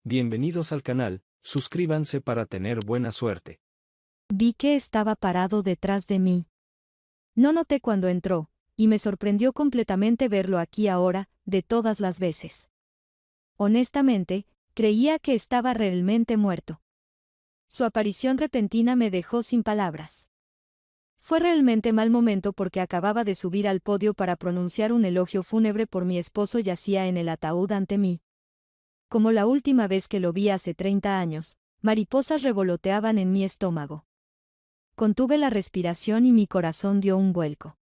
Bienvenidos al canal, suscríbanse para tener buena suerte. Vi que estaba parado detrás de mí. No noté cuando entró, y me sorprendió completamente verlo aquí ahora, de todas las veces. Honestamente, creía que estaba realmente muerto. Su aparición repentina me dejó sin palabras. Fue realmente mal momento porque acababa de subir al podio para pronunciar un elogio fúnebre por mi esposo yacía en el ataúd ante mí. Como la última vez que lo vi hace 30 años, mariposas revoloteaban en mi estómago. Contuve la respiración y mi corazón dio un vuelco.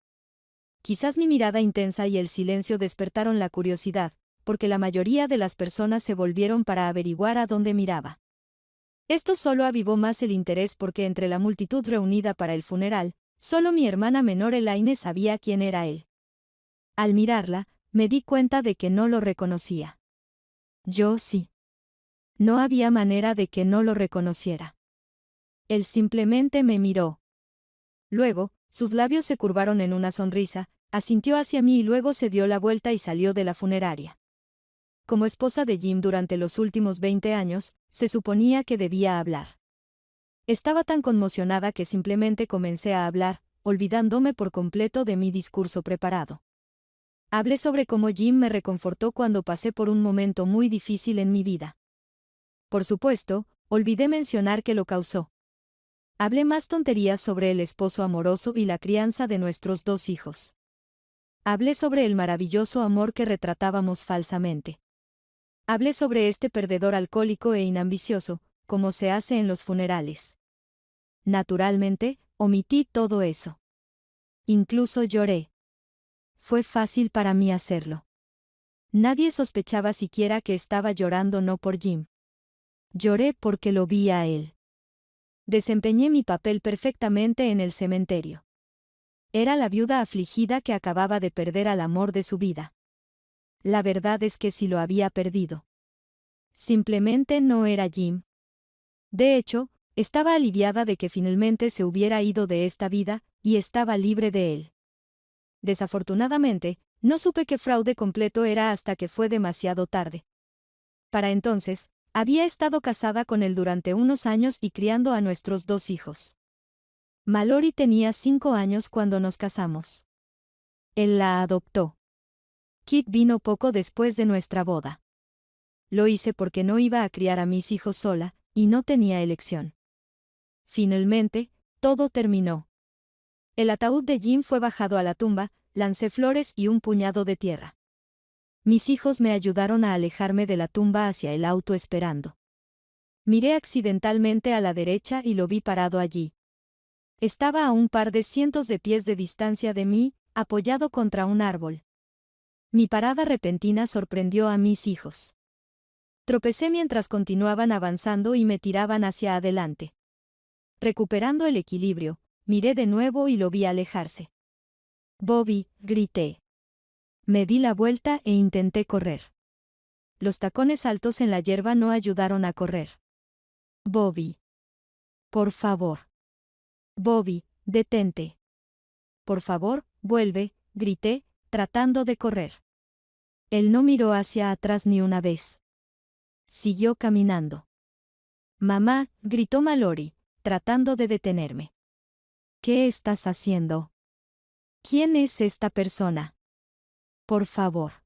Quizás mi mirada intensa y el silencio despertaron la curiosidad, porque la mayoría de las personas se volvieron para averiguar a dónde miraba. Esto solo avivó más el interés porque entre la multitud reunida para el funeral, solo mi hermana menor Elaine sabía quién era él. Al mirarla, me di cuenta de que no lo reconocía. Yo sí. No había manera de que no lo reconociera. Él simplemente me miró. Luego, sus labios se curvaron en una sonrisa, asintió hacia mí y luego se dio la vuelta y salió de la funeraria. Como esposa de Jim durante los últimos 20 años, se suponía que debía hablar. Estaba tan conmocionada que simplemente comencé a hablar, olvidándome por completo de mi discurso preparado. Hablé sobre cómo Jim me reconfortó cuando pasé por un momento muy difícil en mi vida. Por supuesto, olvidé mencionar que lo causó. Hablé más tonterías sobre el esposo amoroso y la crianza de nuestros 2 hijos. Hablé sobre el maravilloso amor que retratábamos falsamente. Hablé sobre este perdedor alcohólico e inambicioso, como se hace en los funerales. Naturalmente, omití todo eso. Incluso lloré. Fue fácil para mí hacerlo. Nadie sospechaba siquiera que estaba llorando no por Jim. Lloré porque lo vi a él. Desempeñé mi papel perfectamente en el cementerio. Era la viuda afligida que acababa de perder al amor de su vida. La verdad es que sí lo había perdido. Simplemente no era Jim. De hecho, estaba aliviada de que finalmente se hubiera ido de esta vida, y estaba libre de él. Desafortunadamente, no supe qué fraude completo era hasta que fue demasiado tarde. Para entonces, había estado casada con él durante unos años y criando a nuestros 2 hijos. Mallory tenía 5 años cuando nos casamos. Él la adoptó. Kit vino poco después de nuestra boda. Lo hice porque no iba a criar a mis hijos sola, y no tenía elección. Finalmente, todo terminó. El ataúd de Jim fue bajado a la tumba, lancé flores y un puñado de tierra. Mis hijos me ayudaron a alejarme de la tumba hacia el auto esperando. Miré accidentalmente a la derecha y lo vi parado allí. Estaba a un par de cientos de pies de distancia de mí, apoyado contra un árbol. Mi parada repentina sorprendió a mis hijos. Tropecé mientras continuaban avanzando y me tiraban hacia adelante. Recuperando el equilibrio, miré de nuevo y lo vi alejarse. «Bobby», grité. Me di la vuelta e intenté correr. Los tacones altos en la hierba no ayudaron a correr. «Bobby. Por favor. Bobby, detente. Por favor, vuelve», grité, tratando de correr. Él no miró hacia atrás ni una vez. Siguió caminando. «Mamá», gritó Mallory, tratando de detenerme. «¿Qué estás haciendo? ¿Quién es esta persona? Por favor.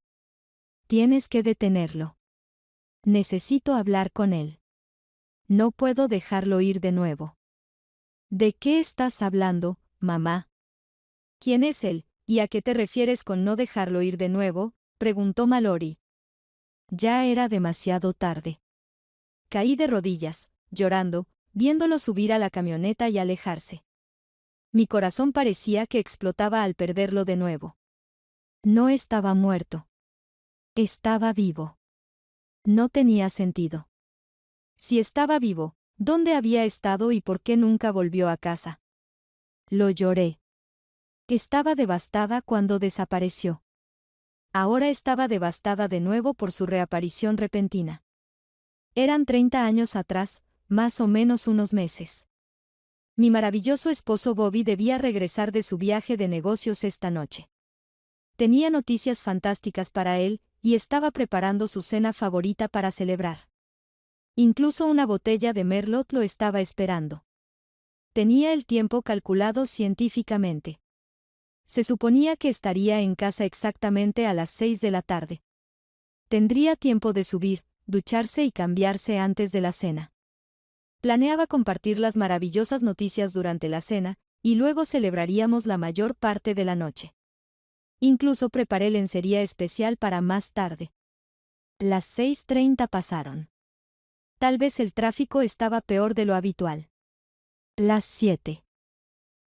Tienes que detenerlo. Necesito hablar con él. No puedo dejarlo ir de nuevo». «¿De qué estás hablando, mamá?» «¿Quién es él, y a qué te refieres con no dejarlo ir de nuevo?», preguntó Mallory. Ya era demasiado tarde. Caí de rodillas, llorando, viéndolo subir a la camioneta y alejarse. Mi corazón parecía que explotaba al perderlo de nuevo. No estaba muerto. Estaba vivo. No tenía sentido. Si estaba vivo, ¿dónde había estado y por qué nunca volvió a casa? Lo lloré. Estaba devastada cuando desapareció. Ahora estaba devastada de nuevo por su reaparición repentina. Eran 30 años atrás, más o menos unos meses. Mi maravilloso esposo Bobby debía regresar de su viaje de negocios esta noche. Tenía noticias fantásticas para él, y estaba preparando su cena favorita para celebrar. Incluso una botella de Merlot lo estaba esperando. Tenía el tiempo calculado científicamente. Se suponía que estaría en casa exactamente a las 6 de la tarde. Tendría tiempo de subir, ducharse y cambiarse antes de la cena. Planeaba compartir las maravillosas noticias durante la cena, y luego celebraríamos la mayor parte de la noche. Incluso preparé lencería especial para más tarde. Las 6:30 pasaron. Tal vez el tráfico estaba peor de lo habitual. Las 7.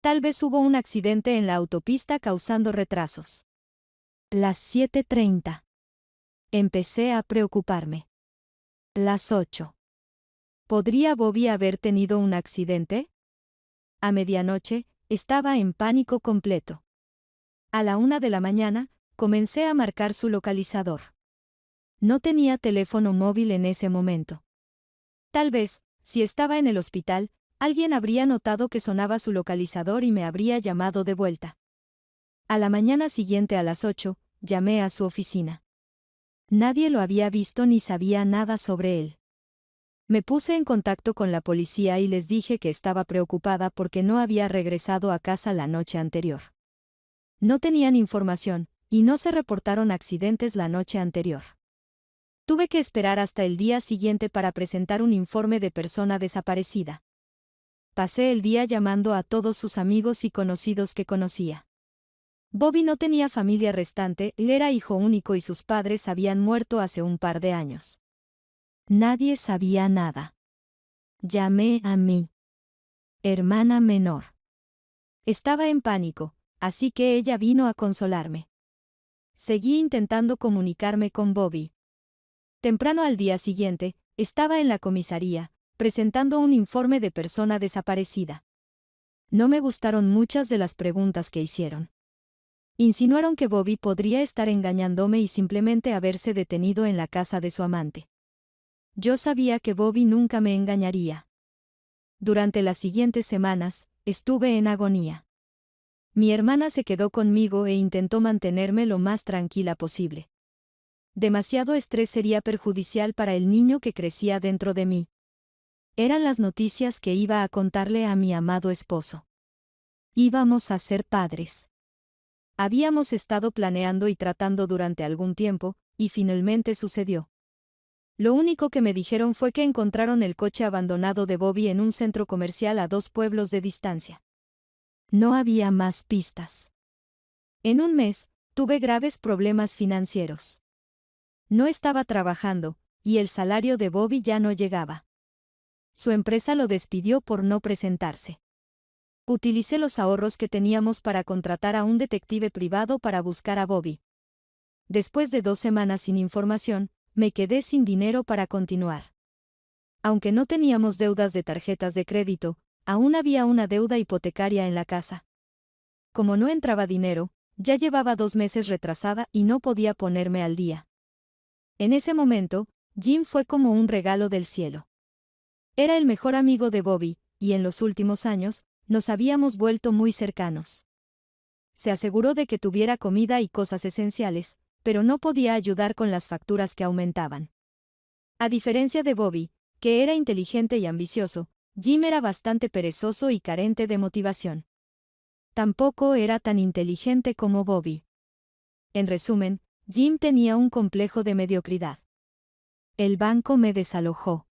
Tal vez hubo un accidente en la autopista causando retrasos. Las 7:30. Empecé a preocuparme. Las 8. ¿Podría Bobby haber tenido un accidente? A medianoche, estaba en pánico completo. A la 1 de la mañana, comencé a marcar su localizador. No tenía teléfono móvil en ese momento. Tal vez, si estaba en el hospital, alguien habría notado que sonaba su localizador y me habría llamado de vuelta. A la mañana siguiente a las 8, llamé a su oficina. Nadie lo había visto ni sabía nada sobre él. Me puse en contacto con la policía y les dije que estaba preocupada porque no había regresado a casa la noche anterior. No tenían información, y no se reportaron accidentes la noche anterior. Tuve que esperar hasta el día siguiente para presentar un informe de persona desaparecida. Pasé el día llamando a todos sus amigos y conocidos que conocía. Bobby no tenía familia restante, él era hijo único y sus padres habían muerto hace un par de años. Nadie sabía nada. Llamé a mi hermana menor. Estaba en pánico, así que ella vino a consolarme. Seguí intentando comunicarme con Bobby. Temprano al día siguiente, estaba en la comisaría, presentando un informe de persona desaparecida. No me gustaron muchas de las preguntas que hicieron. Insinuaron que Bobby podría estar engañándome y simplemente haberse detenido en la casa de su amante. Yo sabía que Bobby nunca me engañaría. Durante las siguientes semanas, estuve en agonía. Mi hermana se quedó conmigo e intentó mantenerme lo más tranquila posible. Demasiado estrés sería perjudicial para el niño que crecía dentro de mí. Eran las noticias que iba a contarle a mi amado esposo. Íbamos a ser padres. Habíamos estado planeando y tratando durante algún tiempo, y finalmente sucedió. Lo único que me dijeron fue que encontraron el coche abandonado de Bobby en un centro comercial a 2 pueblos de distancia. No había más pistas. En un mes, tuve graves problemas financieros. No estaba trabajando, y el salario de Bobby ya no llegaba. Su empresa lo despidió por no presentarse. Utilicé los ahorros que teníamos para contratar a un detective privado para buscar a Bobby. Después de 2 semanas sin información, me quedé sin dinero para continuar. Aunque no teníamos deudas de tarjetas de crédito, aún había una deuda hipotecaria en la casa. Como no entraba dinero, ya llevaba 2 meses retrasada y no podía ponerme al día. En ese momento, Jim fue como un regalo del cielo. Era el mejor amigo de Bobby, y en los últimos años, nos habíamos vuelto muy cercanos. Se aseguró de que tuviera comida y cosas esenciales, pero no podía ayudar con las facturas que aumentaban. A diferencia de Bobby, que era inteligente y ambicioso, Jim era bastante perezoso y carente de motivación. Tampoco era tan inteligente como Bobby. En resumen, Jim tenía un complejo de mediocridad. El banco me desalojó.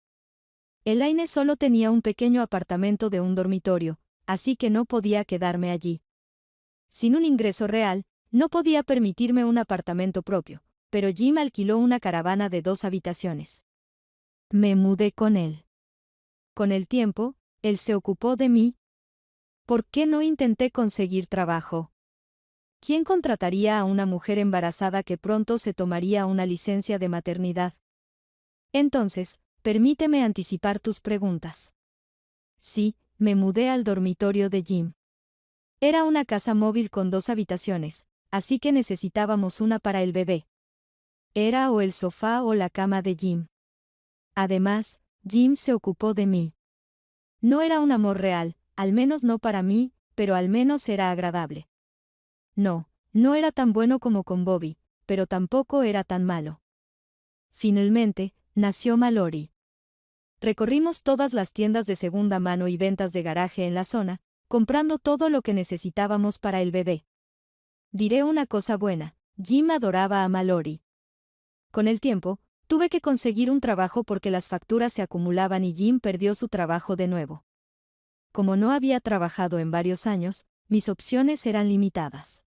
Elaine solo tenía un pequeño apartamento de un dormitorio, así que no podía quedarme allí. Sin un ingreso real, no podía permitirme un apartamento propio, pero Jim alquiló una caravana de 2 habitaciones. Me mudé con él. Con el tiempo, él se ocupó de mí. ¿Por qué no intenté conseguir trabajo? ¿Quién contrataría a una mujer embarazada que pronto se tomaría una licencia de maternidad? Entonces, permíteme anticipar tus preguntas. Sí, me mudé al dormitorio de Jim. Era una casa móvil con 2 habitaciones, así que necesitábamos una para el bebé. Era o el sofá o la cama de Jim. Además, Jim se ocupó de mí. No era un amor real, al menos no para mí, pero al menos era agradable. No era tan bueno como con Bobby, pero tampoco era tan malo. Finalmente, nació Mallory. recorrimos todas las tiendas de segunda mano y ventas de garaje en la zona, comprando todo lo que necesitábamos para el bebé. Diré una cosa buena, Jim adoraba a Mallory. Con el tiempo, tuve que conseguir un trabajo porque las facturas se acumulaban y Jim perdió su trabajo de nuevo. Como no había trabajado en varios años, mis opciones eran limitadas.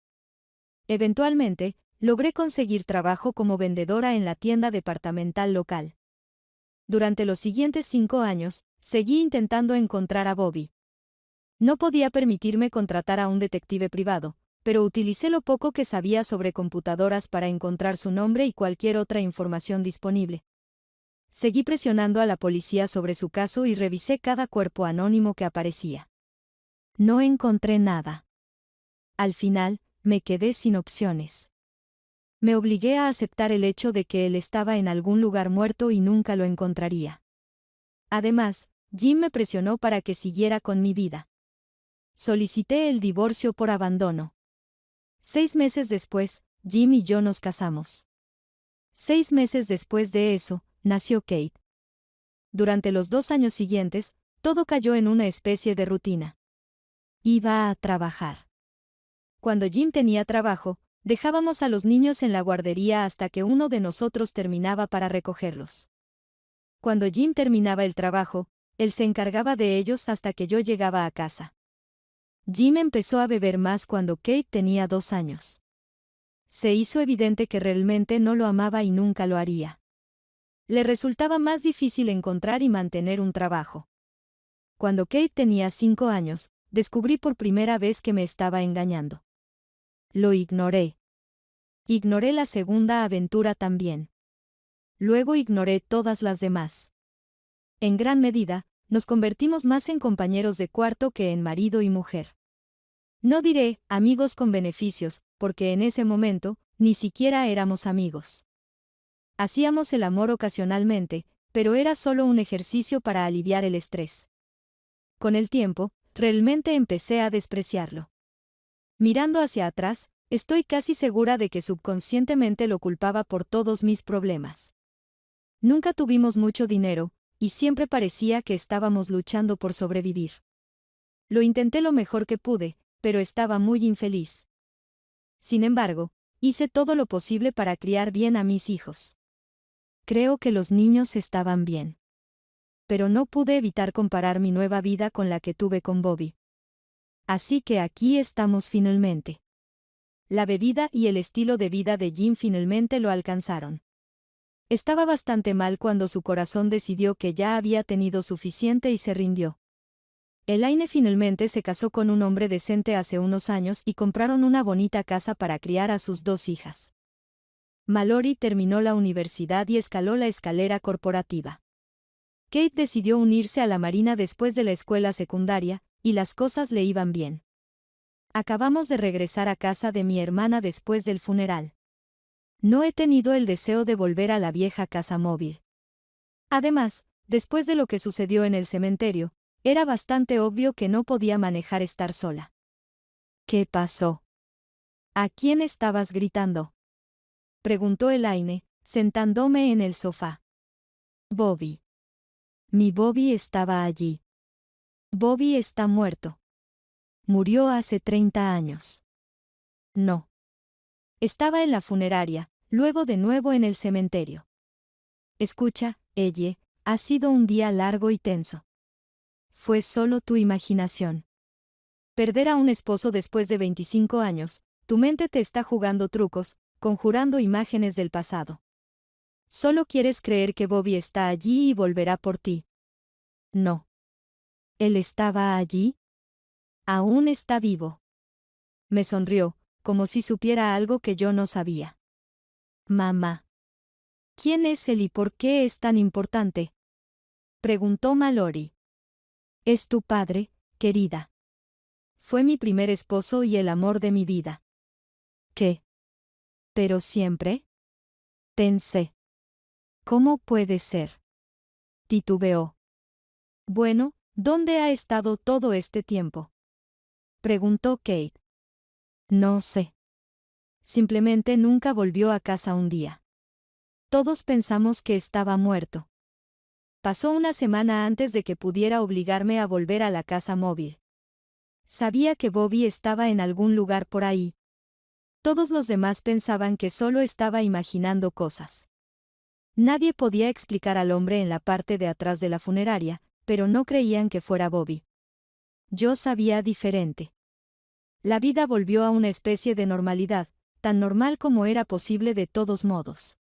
Eventualmente, logré conseguir trabajo como vendedora en la tienda departamental local. Durante los siguientes 5 años, seguí intentando encontrar a Bobby. No podía permitirme contratar a un detective privado, pero utilicé lo poco que sabía sobre computadoras para encontrar su nombre y cualquier otra información disponible. Seguí presionando a la policía sobre su caso y revisé cada cuerpo anónimo que aparecía. No encontré nada. Al final, me quedé sin opciones. Me obligué a aceptar el hecho de que él estaba en algún lugar muerto y nunca lo encontraría. Además, Jim me presionó para que siguiera con mi vida. Solicité el divorcio por abandono. 6 meses después, Jim y yo nos casamos. 6 meses después de eso, nació Kate. Durante los 2 años siguientes, todo cayó en una especie de rutina. Iba a trabajar. Cuando Jim tenía trabajo, dejábamos a los niños en la guardería hasta que uno de nosotros terminaba para recogerlos. Cuando Jim terminaba el trabajo, él se encargaba de ellos hasta que yo llegaba a casa. Jim empezó a beber más cuando Kate tenía 2 años. Se hizo evidente que realmente no lo amaba y nunca lo haría. Le resultaba más difícil encontrar y mantener un trabajo. Cuando Kate tenía 5 años, descubrí por primera vez que me estaba engañando. Lo ignoré. Ignoré la segunda aventura también. Luego ignoré todas las demás. En gran medida, nos convertimos más en compañeros de cuarto que en marido y mujer. No diré amigos con beneficios, porque en ese momento, ni siquiera éramos amigos. Hacíamos el amor ocasionalmente, pero era solo un ejercicio para aliviar el estrés. Con el tiempo, realmente empecé a despreciarlo. Mirando hacia atrás, estoy casi segura de que subconscientemente lo culpaba por todos mis problemas. Nunca tuvimos mucho dinero, y siempre parecía que estábamos luchando por sobrevivir. Lo intenté lo mejor que pude, pero estaba muy infeliz. Sin embargo, hice todo lo posible para criar bien a mis hijos. Creo que los niños estaban bien. Pero no pude evitar comparar mi nueva vida con la que tuve con Bobby. Así que aquí estamos finalmente. La bebida y el estilo de vida de Jim finalmente lo alcanzaron. Estaba bastante mal cuando su corazón decidió que ya había tenido suficiente y se rindió. Elaine finalmente se casó con un hombre decente hace unos años y compraron una bonita casa para criar a sus 2 hijas. Mallory terminó la universidad y escaló la escalera corporativa. Kate decidió unirse a la Marina después de la escuela secundaria, y las cosas le iban bien. Acabamos de regresar a casa de mi hermana después del funeral. No he tenido el deseo de volver a la vieja casa móvil. Además, después de lo que sucedió en el cementerio, era bastante obvio que no podía manejar estar sola. ¿Qué pasó? ¿A quién estabas gritando? Preguntó Elaine, sentándome en el sofá. Bobby. Mi Bobby estaba allí. Bobby está muerto. Murió hace 30 años. No. Estaba en la funeraria, luego de nuevo en el cementerio. Escucha, Elle, ha sido un día largo y tenso. Fue solo tu imaginación. Perder a un esposo después de 25 años, tu mente te está jugando trucos, conjurando imágenes del pasado. Solo quieres creer que Bobby está allí y volverá por ti. No. ¿Él estaba allí? Aún está vivo. Me sonrió, como si supiera algo que yo no sabía. Mamá. ¿Quién es él y por qué es tan importante? Preguntó Mallory. Es tu padre, querida. Fue mi primer esposo y el amor de mi vida. ¿Qué? ¿Pero siempre? Pensé. ¿Cómo puede ser? Titubeó. Bueno, ¿dónde ha estado todo este tiempo? Preguntó Kate. No sé. Simplemente nunca volvió a casa un día. Todos pensamos que estaba muerto. Pasó una semana antes de que pudiera obligarme a volver a la casa móvil. Sabía que Bobby estaba en algún lugar por ahí. Todos los demás pensaban que solo estaba imaginando cosas. Nadie podía explicar al hombre en la parte de atrás de la funeraria, pero no creían que fuera Bobby. Yo sabía diferente. La vida volvió a una especie de normalidad, tan normal como era posible de todos modos.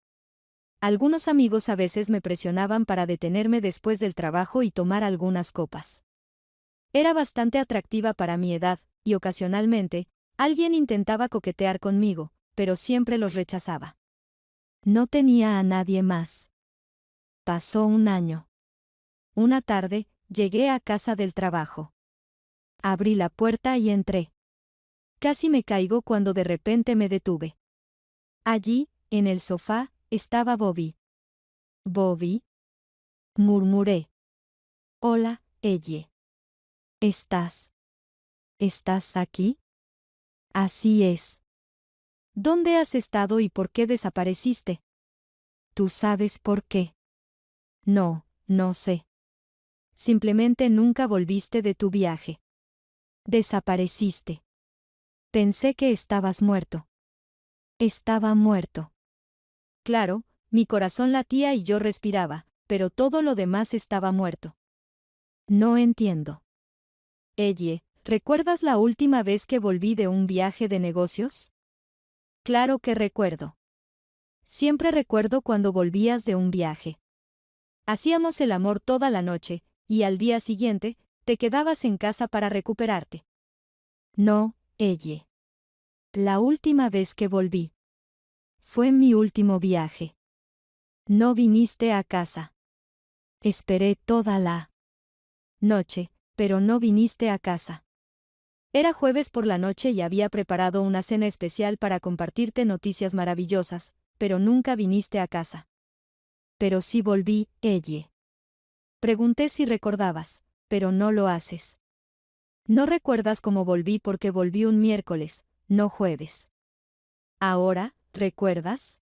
Algunos amigos a veces me presionaban para detenerme después del trabajo y tomar algunas copas. Era bastante atractiva para mi edad, y ocasionalmente, alguien intentaba coquetear conmigo, pero siempre los rechazaba. No tenía a nadie más. Pasó un año. Una tarde, llegué a casa del trabajo. Abrí la puerta y entré. Casi me caigo cuando de repente me detuve. Allí, en el sofá, estaba Bobby. «¿Bobby?», murmuré. «Hola, Elle. ¿Estás aquí?» «Así es». «¿Dónde has estado y por qué desapareciste?» «¿Tú sabes por qué?» «No, no sé. Simplemente nunca volviste de tu viaje. Desapareciste. Pensé que estabas muerto». Estaba muerto. Claro, mi corazón latía y yo respiraba, pero todo lo demás estaba muerto. No entiendo. Elle, ¿recuerdas la última vez que volví de un viaje de negocios? Claro que recuerdo. Siempre recuerdo cuando volvías de un viaje. Hacíamos el amor toda la noche, y al día siguiente, te quedabas en casa para recuperarte. No, Elle. La última vez que volví. Fue mi último viaje. No viniste a casa. Esperé toda la noche, pero no viniste a casa. Era jueves por la noche y había preparado una cena especial para compartirte noticias maravillosas, pero nunca viniste a casa. Pero sí volví, Elle. Pregunté si recordabas, pero no lo haces. No recuerdas cómo volví porque volví un miércoles, no jueves. Ahora, ¿recuerdas?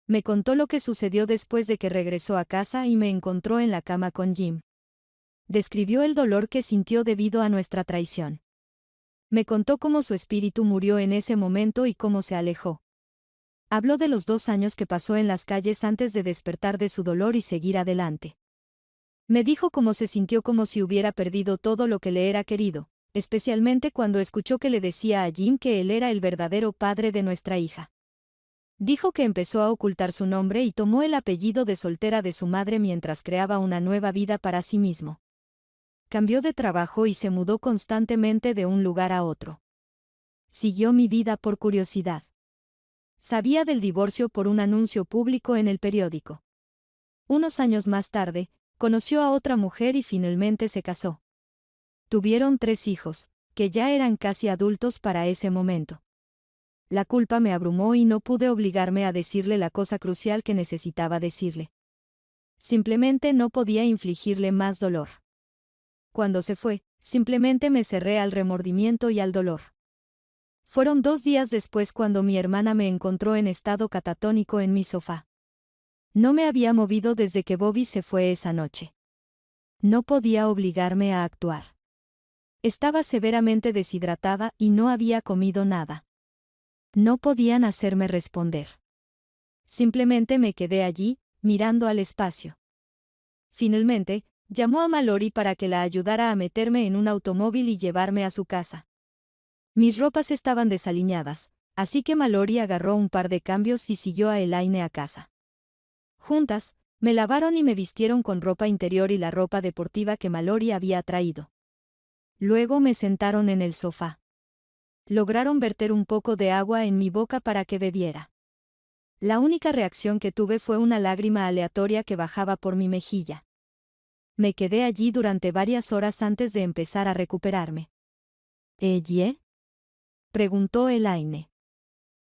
Me contó lo que sucedió después de que regresó a casa y me encontró en la cama con Jim. Describió el dolor que sintió debido a nuestra traición. Me contó cómo su espíritu murió en ese momento y cómo se alejó. Habló de los 2 años que pasó en las calles antes de despertar de su dolor y seguir adelante. Me dijo cómo se sintió como si hubiera perdido todo lo que le era querido, especialmente cuando escuchó que le decía a Jim que él era el verdadero padre de nuestra hija. Dijo que empezó a ocultar su nombre y tomó el apellido de soltera de su madre mientras creaba una nueva vida para sí mismo. Cambió de trabajo y se mudó constantemente de un lugar a otro. Siguió mi vida por curiosidad. Sabía del divorcio por un anuncio público en el periódico. Unos años más tarde, conoció a otra mujer y finalmente se casó. Tuvieron 3 hijos, que ya eran casi adultos para ese momento. La culpa me abrumó y no pude obligarme a decirle la cosa crucial que necesitaba decirle. Simplemente no podía infligirle más dolor. Cuando se fue, simplemente me cerré al remordimiento y al dolor. Fueron 2 días después cuando mi hermana me encontró en estado catatónico en mi sofá. No me había movido desde que Bobby se fue esa noche. No podía obligarme a actuar. Estaba severamente deshidratada y no había comido nada. No podían hacerme responder. Simplemente me quedé allí, mirando al espacio. Finalmente, llamó a Mallory para que la ayudara a meterme en un automóvil y llevarme a su casa. Mis ropas estaban desaliñadas, así que Mallory agarró un par de cambios y siguió a Elaine a casa. Juntas, me lavaron y me vistieron con ropa interior y la ropa deportiva que Mallory había traído. Luego me sentaron en el sofá. Lograron verter un poco de agua en mi boca para que bebiera. La única reacción que tuve fue una lágrima aleatoria que bajaba por mi mejilla. Me quedé allí durante varias horas antes de empezar a recuperarme. ¿Elle?, preguntó Elaine.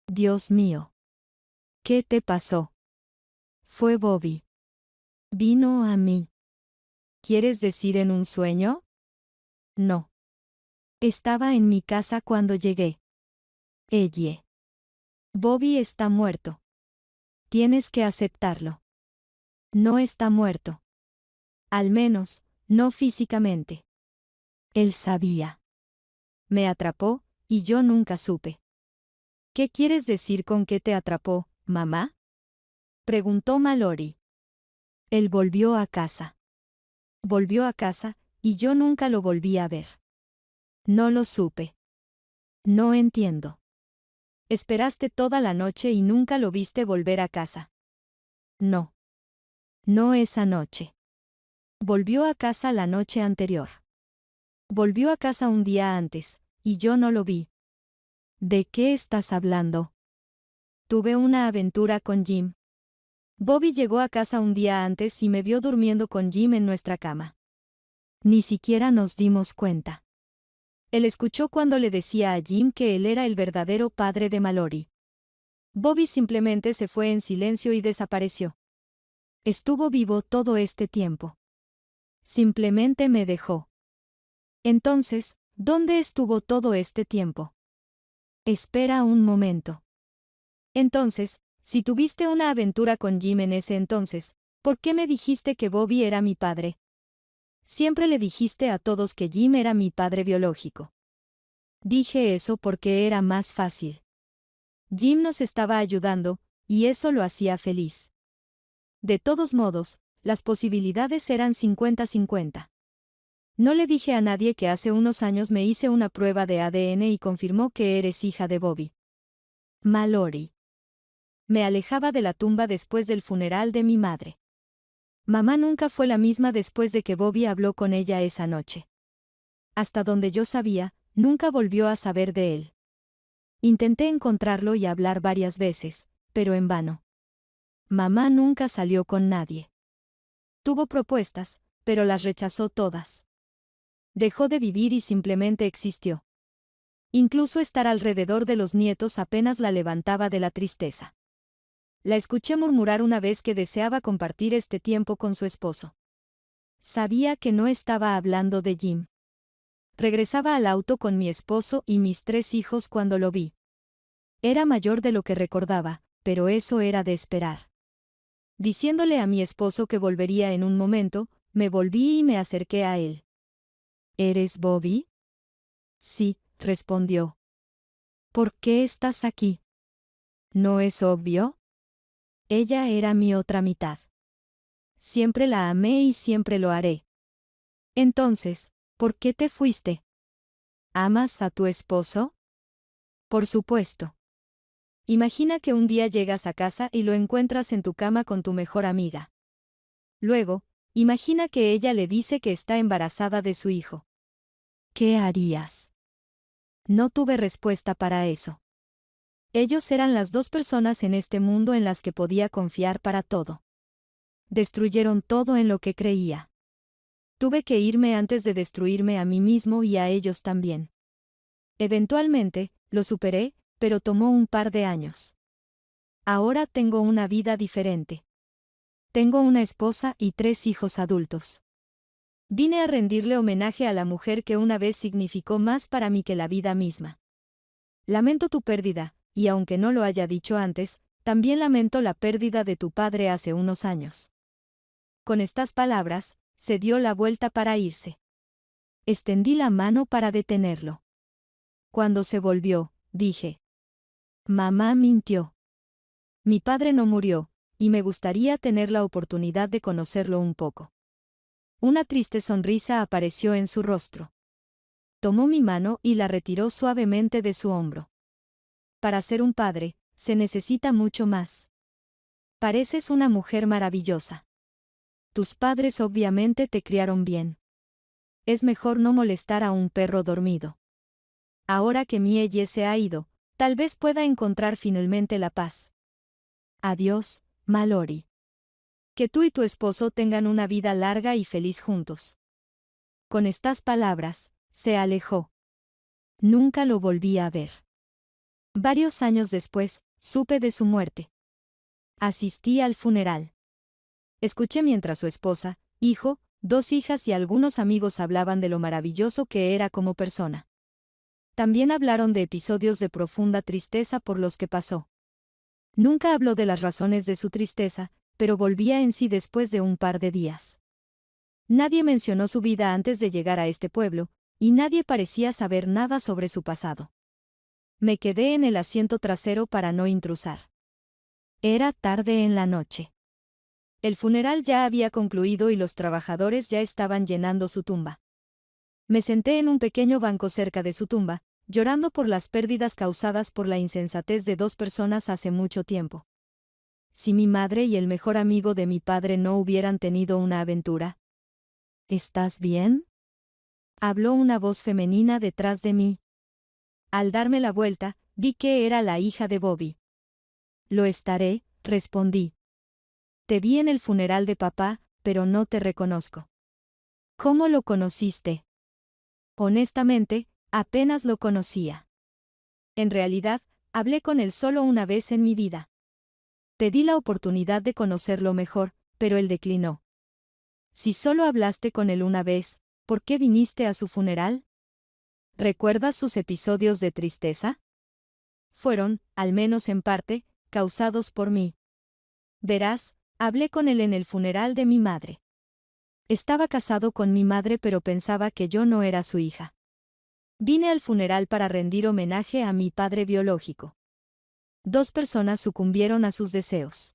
Dios mío. ¿Qué te pasó? Fue Bobby. Vino a mí. ¿Quieres decir en un sueño? No. Estaba en mi casa cuando llegué. Elle. Bobby está muerto. Tienes que aceptarlo. No está muerto. Al menos, no físicamente. Él sabía. Me atrapó, y yo nunca supe. ¿Qué quieres decir con que te atrapó, mamá? Preguntó Mallory. Él volvió a casa. Volvió a casa, y yo nunca lo volví a ver. No lo supe. No entiendo. Esperaste toda la noche y nunca lo viste volver a casa. No. No esa noche. Volvió a casa la noche anterior. Volvió a casa un día antes, y yo no lo vi. ¿De qué estás hablando? Tuve una aventura con Jim. Bobby llegó a casa un día antes y me vio durmiendo con Jim en nuestra cama. Ni siquiera nos dimos cuenta. Él escuchó cuando le decía a Jim que él era el verdadero padre de Mallory. Bobby simplemente se fue en silencio y desapareció. Estuvo vivo todo este tiempo. Simplemente me dejó. Entonces, ¿dónde estuvo todo este tiempo? Espera un momento. Entonces, si tuviste una aventura con Jim en ese entonces, ¿por qué me dijiste que Bobby era mi padre? Siempre le dijiste a todos que Jim era mi padre biológico. Dije eso porque era más fácil. Jim nos estaba ayudando, y eso lo hacía feliz. De todos modos, las posibilidades eran 50-50. No le dije a nadie que hace unos años me hice una prueba de ADN y confirmó que eres hija de Bobby. Mallory. Me alejaba de la tumba después del funeral de mi madre. Mamá nunca fue la misma después de que Bobby habló con ella esa noche. Hasta donde yo sabía, nunca volvió a saber de él. Intenté encontrarlo y hablar varias veces, pero en vano. Mamá nunca salió con nadie. Tuvo propuestas, pero las rechazó todas. Dejó de vivir y simplemente existió. Incluso estar alrededor de los nietos apenas la levantaba de la tristeza. La escuché murmurar una vez que deseaba compartir este tiempo con su esposo. Sabía que no estaba hablando de Jim. Regresaba al auto con mi esposo y mis 3 hijos cuando lo vi. Era mayor de lo que recordaba, pero eso era de esperar. Diciéndole a mi esposo que volvería en un momento, me volví y me acerqué a él. ¿Eres Bobby? Sí, respondió. ¿Por qué estás aquí? ¿No es obvio? Ella era mi otra mitad. Siempre la amé y siempre lo haré. Entonces, ¿por qué te fuiste? ¿Amas a tu esposo? Por supuesto. Imagina que un día llegas a casa y lo encuentras en tu cama con tu mejor amiga. Luego, imagina que ella le dice que está embarazada de su hijo. ¿Qué harías? No tuve respuesta para eso. Ellos eran las 2 personas en este mundo en las que podía confiar para todo. Destruyeron todo en lo que creía. Tuve que irme antes de destruirme a mí mismo y a ellos también. Eventualmente, lo superé, pero tomó un par de años. Ahora tengo una vida diferente. Tengo una esposa y 3 hijos adultos. Vine a rendirle homenaje a la mujer que una vez significó más para mí que la vida misma. Lamento tu pérdida, y aunque no lo haya dicho antes, también lamento la pérdida de tu padre hace unos años. Con estas palabras, se dio la vuelta para irse. Extendí la mano para detenerlo. Cuando se volvió, dije: Mamá mintió. Mi padre no murió, y me gustaría tener la oportunidad de conocerlo un poco. Una triste sonrisa apareció en su rostro. Tomó mi mano y la retiró suavemente de su hombro. Para ser un padre, se necesita mucho más. Pareces una mujer maravillosa. Tus padres obviamente te criaron bien. Es mejor no molestar a un perro dormido. Ahora que Mielle se ha ido, tal vez pueda encontrar finalmente la paz. Adiós, Mallory. Que tú y tu esposo tengan una vida larga y feliz juntos. Con estas palabras, se alejó. Nunca lo volví a ver. Varios años después, supe de su muerte. Asistí al funeral. Escuché mientras su esposa, hijo, 2 hijas y algunos amigos hablaban de lo maravilloso que era como persona. También hablaron de episodios de profunda tristeza por los que pasó. Nunca habló de las razones de su tristeza, pero volvía en sí después de un par de días. Nadie mencionó su vida antes de llegar a este pueblo, y nadie parecía saber nada sobre su pasado. Me quedé en el asiento trasero para no intrusar. Era tarde en la noche. El funeral ya había concluido y los trabajadores ya estaban llenando su tumba. Me senté en un pequeño banco cerca de su tumba, llorando por las pérdidas causadas por la insensatez de dos personas hace mucho tiempo. Si mi madre y el mejor amigo de mi padre no hubieran tenido una aventura. ¿Estás bien? Habló una voz femenina detrás de mí. Al darme la vuelta, vi que era la hija de Bobby. Lo estaré, respondí. Te vi en el funeral de papá, pero no te reconozco. ¿Cómo lo conociste? Honestamente, apenas lo conocía. En realidad, hablé con él solo una vez en mi vida. Pedí la oportunidad de conocerlo mejor, pero él declinó. Si solo hablaste con él una vez, ¿por qué viniste a su funeral? ¿Recuerdas sus episodios de tristeza? Fueron, al menos en parte, causados por mí. Verás, hablé con él en el funeral de mi madre. Estaba casado con mi madre, pero pensaba que yo no era su hija. Vine al funeral para rendir homenaje a mi padre biológico. Dos personas sucumbieron a sus deseos.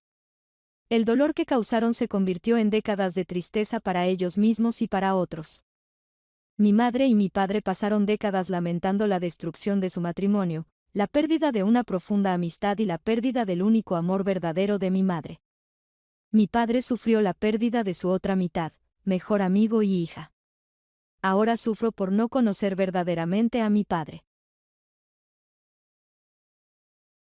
El dolor que causaron se convirtió en décadas de tristeza para ellos mismos y para otros. Mi madre y mi padre pasaron décadas lamentando la destrucción de su matrimonio, la pérdida de una profunda amistad y la pérdida del único amor verdadero de mi madre. Mi padre sufrió la pérdida de su otra mitad, mejor amigo y hija. Ahora sufro por no conocer verdaderamente a mi padre.